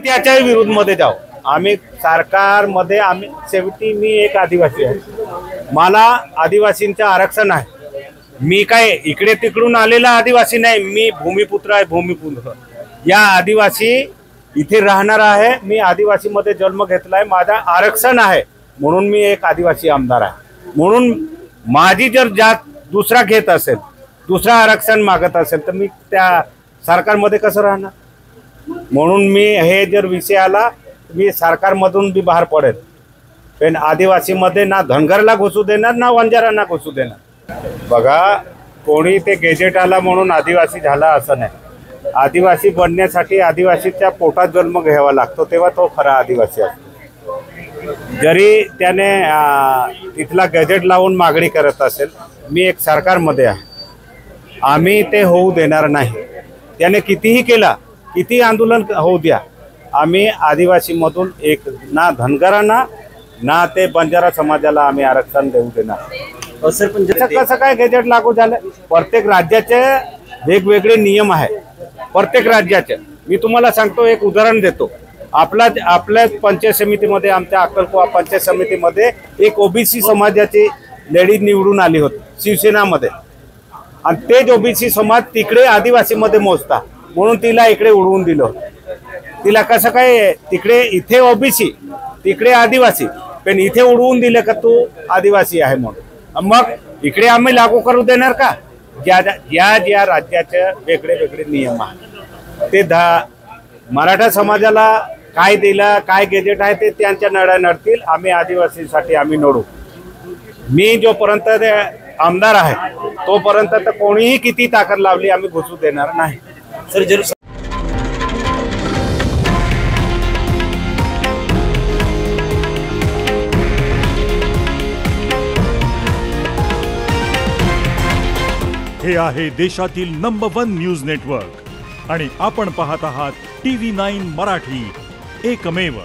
त्याच्याही विरुद्ध मध्ये जाऊ आम्ही सरकारमध्ये आम्ही शेवटी मी एक आदिवासी आहे मला आदिवासींचं आरक्षण आहे मी काय इकडे तिकडून आलेला आदिवासी नाही मी भूमिपुत्र आहे भूमिपुत्र या आदिवासी इथे राहणार आहे मी आदिवासी मध्ये जन्म घेतलाय माझा आरक्षण आहे म्हणून मी एक आदिवासी आमदार आहे म्हणून माझी जर जात दुसरा घेत असेल दुसरा आरक्षण मागत असेल तर मी त्या सरकारमध्ये कसं राहणार म्हणून मी हे जर विषय आला मी सरकारमधून बी बाहेर पडेल पण आदिवासीमध्ये ना धनगरला घुसू देणार ना वंजारांना घुसू देणार बघा कोणी ते गेजेट आला म्हणून आदिवासी झाला असं नाही आदिवासी बनण्यासाठी आदिवासीच्या पोटात जन्म घ्यावा लागतो तेव्हा तो खरा आदिवासी असतो जरी त्याने तिथला गॅजेट लावून मागणी करत असेल मी एक सरकारमध्ये आहे आम्ही ते होऊ देणार नाही त्याने कितीही केला किती आंदोलन होऊ द्या आम्ही आदिवासीमधून एक ना धनगरांना ना ते बंजारा समाजाला आम्ही आरक्षण देऊ देणार कसं काय गॅजेट लागू झालं प्रत्येक राज्याचे वेगवेगळे नियम आहे प्रत्येक राज्याचे मी तुम्हाला सांगतो एक उदाहरण देतो आपल्या पंचायत समितीमध्ये आमच्या अक्कलकुवा पंचायत समितीमध्ये एक ओबीसी समाजाची लेडीज निवडून आली होती शिवसेनामध्ये आणि तेच ओबीसी समाज तिकडे आदिवासीमध्ये मोजता म्हणून तिला इकडे उडवून दिलं तिला कसं काय तिकडे इथे ओबीसी तिकडे आदिवासी पण इथे उडवून दिलं का तू आदिवासी आहे म्हणून मग इकडे आम्ही लागू करू देणार का ज्या ज्या राज्याचे वेगळे वेगळे नियम आहेत ते मराठा समाजाला काय दिलं काय गॅजेट आहे ते त्यांच्या नळ्या नडतील आम्ही आदिवासीसाठी आम्ही नडू मी जोपर्यंत आमदार आहे तोपर्यंत तर कोणीही किती ताकद लावली आम्ही घुसू देणार नाही सर जरूर हे आहे देशातील नंबर 1 न्यूज नेटवर्क आणि आपण पाहत आहात TV9 मराठी एकमेव।